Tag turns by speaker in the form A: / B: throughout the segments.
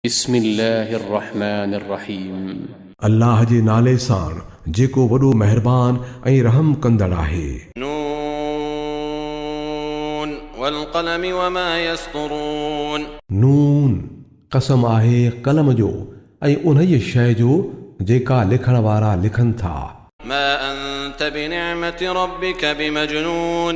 A: बिस्मिल्लाहिर्रहमानिर्रहीम।
B: अल्लाह जे नाले सां जेको वॾो महिरबान ऐं रहम कंदड़ आहे।
C: नून वल्क़लमि वमा यस्तुरून।
B: नून कसम आहे कलम जो ऐं उन्हीअ शइ जो जेका लिखण वारा लिखनि था।
C: मा अंत बिनिअमति रब्बिक बिमजनून।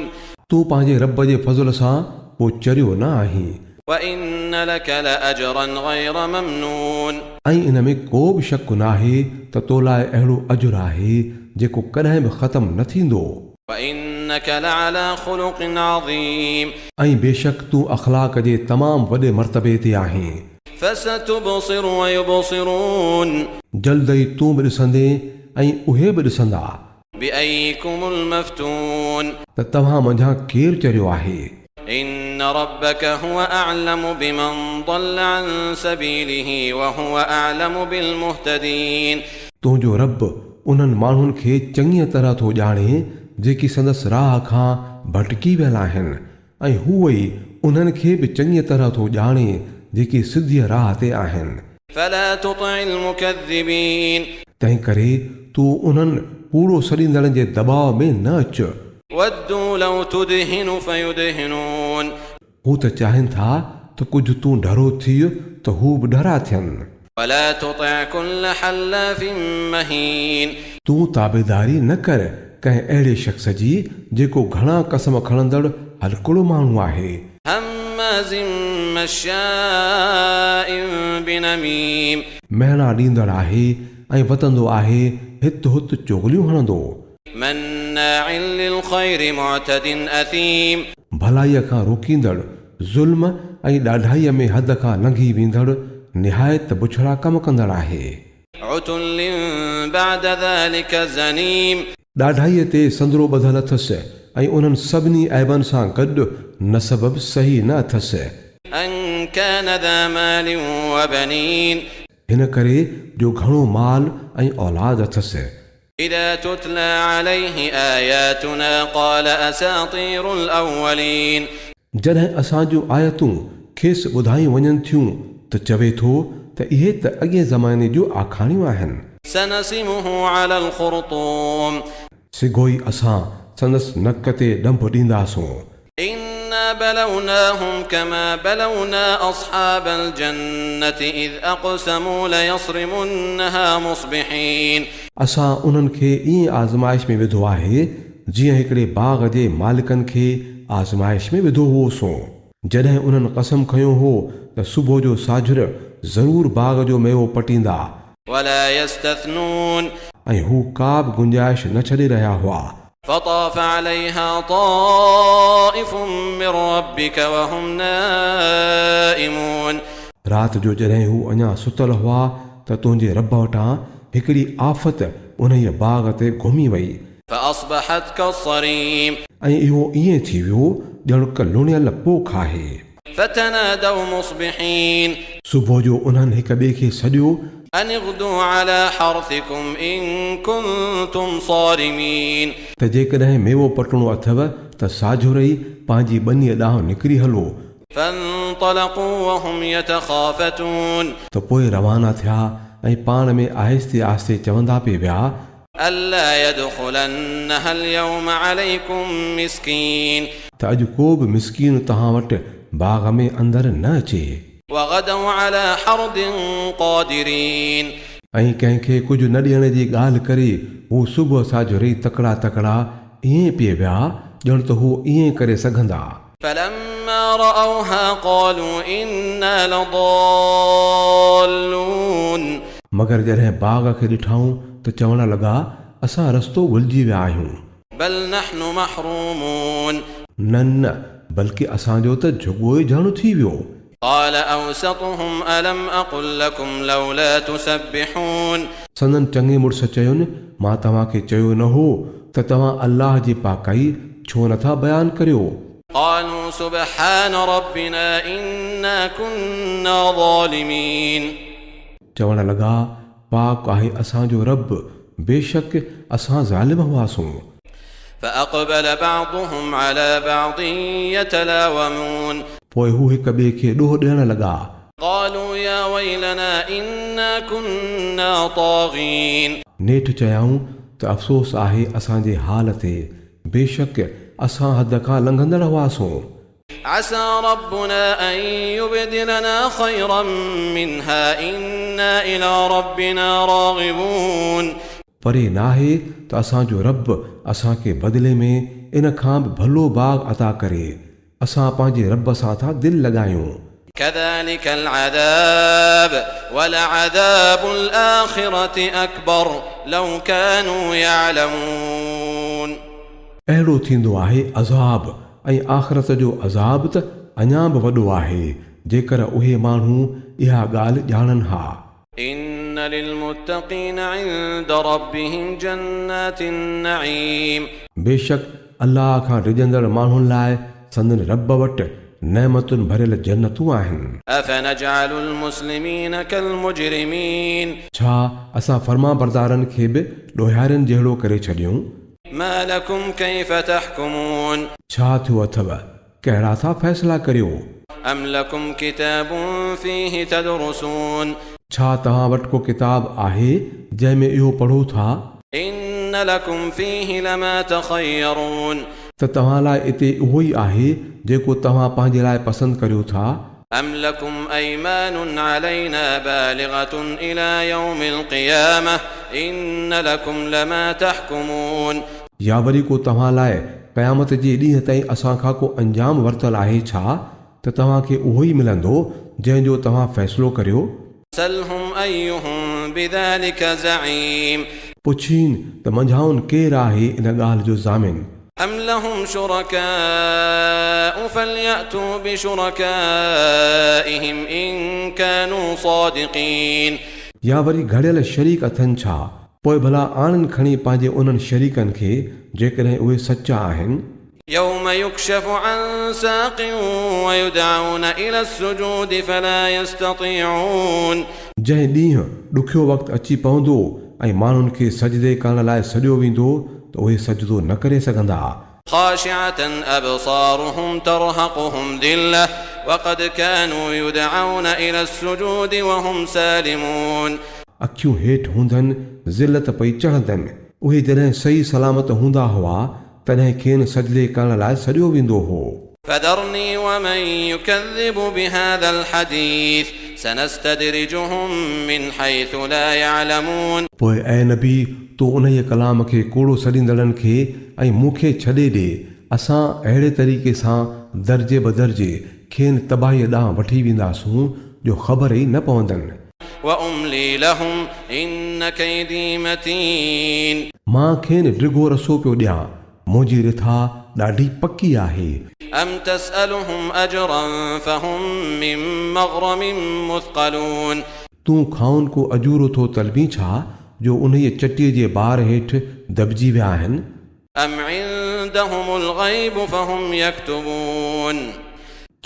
B: तूं पंहिंजे रब जे फज़ल सां पोइ चरियो न आहीं।
C: वइन्न लक लअजरन गैर ममनून।
B: ऐं इन में को बि शक नाहे त तो लाइ अहिड़ो अजुर आहे जेको कॾहिं बि ख़तम न थींदो।
C: वइन्नक लअला ख़ुलुक़िन अज़ीम।
B: ऐं बेशक तूं अख़लाक़ जे तमामु वॾे मर्तबे ते आहीं।
C: फसतुबसिरु वयुबसिरून।
B: जल्द ई तूं बि ॾिसंदे ऐं उहे बि ॾिसंदा
C: बिअय्यिकुमुल मफ़्तून।
B: त तव्हां मंझां केरु चरियो आहे।
C: إن ربك هو أعلم بمن ضل عن سبيله وهو أعلم بالمهتدين।
B: तुंहिंजो रब उन्हनि माण्हुनि खे चङीअ तरह थो ॼाणे जेकी संदसि राह खां भटकी वियल आहिनि ऐं हूअ ई उन्हनि खे बि चङीअ तरह थो ॼाणे जेकी सिधीअ राह ते आहिनि।
C: فلا تطع المكذبين।
B: तंहिं करे तूं उन्हनि कूड़ो सॾींदड़नि जे दबाव में न अच।
C: ودوا لو تدهن فيدهنون।
B: हू त चाहिनि था त कुझु तूं डरो थी त हू बि डरा थियनि।
C: ولا تطع كل حلاف مهين।
B: तूं ताबेदारी न कर कंहिं अहिड़े शख़्स जी जेको घणा कसम खणंदड़ हलकुड़ो माण्हू आहे।
C: هماز مشاء بنميم।
B: महिणा ॾींदड़ आहे ऐं वतंदो आहे हित हुत चुगलियूं हणंदो।
C: مناع للخير معتد أثيم।
B: भलाईअ खां रोकींदड़ ज़ुल्म ऐं ॾाढाईअ में हद खां लंघी वेंदड़ निहायत बुछड़ा कम कंदड़ आहे।
C: عتل بعد ذلك زنيم।
B: ॾाढाईअ ते संदरो ॿधल अथसि ऐं उन्हनि सभिनी ऐबनि सां गॾु नसब बि सही न अथसि।
C: أن كان ذا مال وبنين।
B: हिन करे जो घणो माल ऐं औलाद अथसि।
C: إذا تتلى عليه آياتنا قال أساطير الأولين।
B: जॾहिं असांजूं आयतूं खेसि ॿुधायूं वञनि थियूं त चवे थो त इहे त अॻे ज़माने जूं आखाणियूं आहिनि।
C: سنسمه على الخرطوم।
B: सिगोई असां संदसि नक ते ॾंभ ॾींदासूं।
C: إنا بلوناهم كما بلونا أصحاب الجنة إذ أقسموا ليصرمنها مصبحين। असां उन्हनि खे ईअं आज़माइश में विधो आहे जीअं हिकिड़े बाग़ जे मालिकनि खे आज़माइश में विधो हुओसीं जॾहिं उन्हनि कसम खयो हो त सुबुह जो साझुर ज़रूरु बाग़ जो मेवो पटींदा। ولا يستثنون।
B: ऐं हू का बि गुंजाइश न छॾे रहिया हुआ।
C: فطاف عليها طائف من ربك وهم نائمون।
B: राति जो जॾहिं हू अञा सुतल हुआ त तुंहिंजे रब वटां हिकिड़ी आफ़त उन बाग़ ते घुमी वई।
C: فأصبحت كالصريم।
B: ऐं इहो ईअं थी वियो ॼण क लुणियल पोख आहे।
C: فتنادوا مصبحين।
B: सुबुह जो उन्हनि हिक ॿिए खे सॼो
C: أن اغدوا على حرثكم إن كنتم صارمين।
B: त जेकॾहिं मेवो पटणो अथव त साझुर ई पंहिंजी ॿनीअ ॾांहुं निकिरी हलो।
C: فانطلقوا وهم يتخافتون।
B: त पोइ रवाना थिया ऐं पाण में आहिस्ते आहिस्ते चवंदा पिए विया
C: ألا يدخلنها اليوم عليكم مسكين।
B: त अॼु को बि मिसकीन तव्हां वटि बाग़ में अंदरि न अचे।
C: وغدوا على حرد قادرين।
B: ऐं कंहिंखे कुझु न ॾियण जी ॻाल्हि करे हू सुबुह साझुर ई तकड़ा तकड़ा ईअं पिए विया ॼण त हू ईअं करे सघंदा।
C: فلما رأوها قالوا إنا لضالون।
B: मगर जॾहिं बाग़ खे ॾिठाऊं त चवण लॻा असां रस्तो भुलिजी विया आहियूं।
C: بل نحن محرومون।
B: न न बल्कि असांजो त झुॻो ई ॼण थी वियो।
C: قال أوسطهم ألم أقل لكم لولا تسبحون।
B: संदन चङे मुड़ुस चयुनि मां तव्हांखे चयो न हो त तव्हां अल्लाह जी पाकाई छो नथा बयानु करियो।
C: قالوا سبحان ربنا إنا كنا ظالمين।
B: चवण लॻा पाक आहे असांजो रब बेशक असां ज़ालिम हुआसीं।
C: فأقبل بعضهم على بعض يتلاومون।
B: पोइ हू हिक ॿिए खे ॾोह ॾियण लॻा।
C: قالوا يا ويلنا إنا كنا طاغين
B: नेठि चयाऊं त अफ़सोस आहे असांजे हाल ते बेशक असां हद खां लंघंदड़ हुआसीं
C: عسى ربنا أن يبدلنا خيرا منها إنا إلى ربنا راغبون
B: परे नाहे त असांजो रब असांखे बदिले में इन खां बि भलो बाग अता करे असां पंहिंजे रब सां था दिलि लॻायूं
C: كذلك العذاب ولعذاب الآخرة أكبر لو كانوا يعلمون
B: अहिड़ो थींदो आहे अज़ाब ऐं आख़िरत जो अज़ाब त अञा बि वॾो आहे जेकर उहे माण्हू इहा ॻाल्हि ॼाणनि हा
C: إن للمتقين عند ربهم جنات النعيم
B: बेशक अल्लाह खां डिॼंदड़ माण्हुनि लाइ संदनि रब वटि नेमतुनि भरियल जन्नतूं आहिनि
C: أفنجعل المسلمين كالمجرمين
B: छा असां फर्मा बरदारनि खे बि ॾोहारियुनि जहिड़ो करे छॾियूं
C: ما لكم كيف تحكمون
B: छा थियो अथव कहिड़ा था फ़ैसिला करियो
C: أم لكم كتاب فيه تدرسون
B: छा तव्हां वटि को किताब आहे जंहिं में इहो पढ़ो था
C: إن لكم فيه لما تخيرون
B: त तव्हां लाइ इते उहो ई आहे जेको तव्हां पंहिंजे लाइ पसंदि करियो था
C: أم لكم أيمان علينا بالغة إلى يوم القيامة إن لكم لما تحكمون
B: या वरी को तव्हां लाइ क़यामत जे ॾींहं ताईं असां खां को अंजाम वरितलु आहे छा त तव्हांखे उहो ई मिलंदो जंहिंजो तव्हां फ़ैसिलो करियो
C: سلهم أيهم بذلك زعيم
B: पुछीनि त मंझाउनि केरु आहे इन ॻाल्हि जो ज़ामिन
C: أم لهم شركاء فليأتوا بشركائهم إن كانوا صادقين
B: या वरी घड़ियल शरीक अथनि छा पोइ भला आणनि खणी पंहिंजे उन्हनि शरीकनि खे जेकॾहिं उहे सचा आहिनि
C: يوم يكشف عن ساق ويدعون إلى السجود فلا يستطيعون
B: जंहिं ॾींहुं ॾुखियो वक़्तु अची पवंदो ऐं माण्हुनि खे सजदे करण लाइ सॾियो वेंदो त उहे सजदो न करे सघंदा
C: خاشعة أبصارهم ترهقهم ذلة وقد كانوا يدعون إلى السجود وهم سالمون
B: अखियूं हेठि हूंदनि ज़िलत पई चढ़ंदनि उहे जॾहिं सही सलामत हूंदा हुआ तॾहिं खेनि सजदे करण लाइ सॾियो वेंदो हो
C: فذرني ومن يكذب بهذا الحديث سنستدرجهم من حيث لا يعلمون
B: पोइ ऐं नबी तूं उन कलाम खे कूड़ो सॾींदड़नि खे ऐं मूंखे छॾे ॾे असां अहिड़े तरीक़े सां दर्जे बदर्जे खेनि तबाहीअ ॾांहुं वठी वेंदासूं जो ख़बर ई न पवंदनि
C: وأملي لهم إن كيدي متين
B: मां खेनि डिघो रसो पियो ॾियां मुंहिंजी रिथा ॾाढी पकी आहे
C: أم تسألهم أجرا فهم من مغرم مثقلون
B: तूं खाउन को अजूरो थो तलबी छा जो उन चटीअ जे बार हेठि दॿिजी विया आहिनि
C: أم عندهم الغيب فهم يكتبون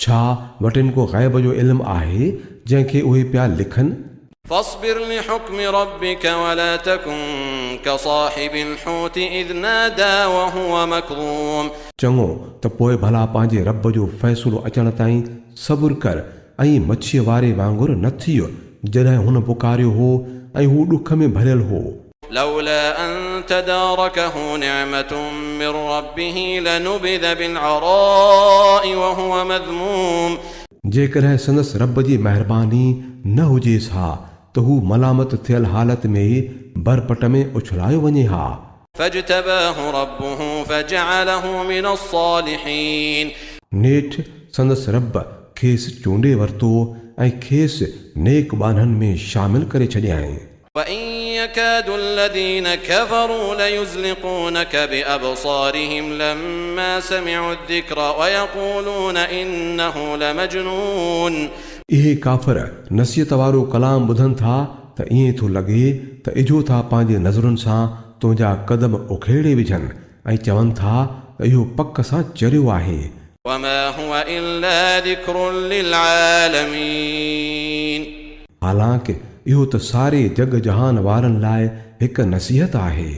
B: छा वटिन को ग़ैब जो इल्मु आहे जंहिंखे उहे पिया लिखनि
C: فاصبر لحكم ربك ولا تكن كصاحب الحوت إذ نادى وهو مكظوم
B: चङो त पोइ भला पंहिंजे रब जो फ़ैसिलो अचण ताईं सब्र कर ऐं मच्छीअ वारे वांगुरु न थियो जॾहिं हुन पुकारियो हो ऐं हू ॾुख में भरियल हो
C: لولا أن تداركه نعمة من ربه لنبذ بالعراء وهو مذموم
B: जेकॾहिं संदसि रब जी महिरबानी न हुजेसि हा त हू मलामत थियल हालत में बरपट में उछलायो वञे हा
C: فاجتباه ربه فجعله من الصالحين
B: नेठि संदसि रब खेसि चूंडे वरितो ऐं खेसि नेक बाननि में शामिल करे छॾियाईं
C: وإن يكاد الذين كفروا ليزلقونك بأبصارهم لما سمعوا الذكر ويقولون إنه لمجنون
B: इहे काफ़िर नसीहत वारो कलाम ॿुधनि था त ईअं थो लॻे त इझो था पंहिंजे नज़रुनि सां तुंहिंजा कदम उखेड़े विझनि ऐं चवनि था त इहो पक सां चरियो आहे
C: وما هو إلا ذكر للعالمين
B: हालांकि इहो त सारे जग जहान वारनि लाइ हिकु नसीहत आहे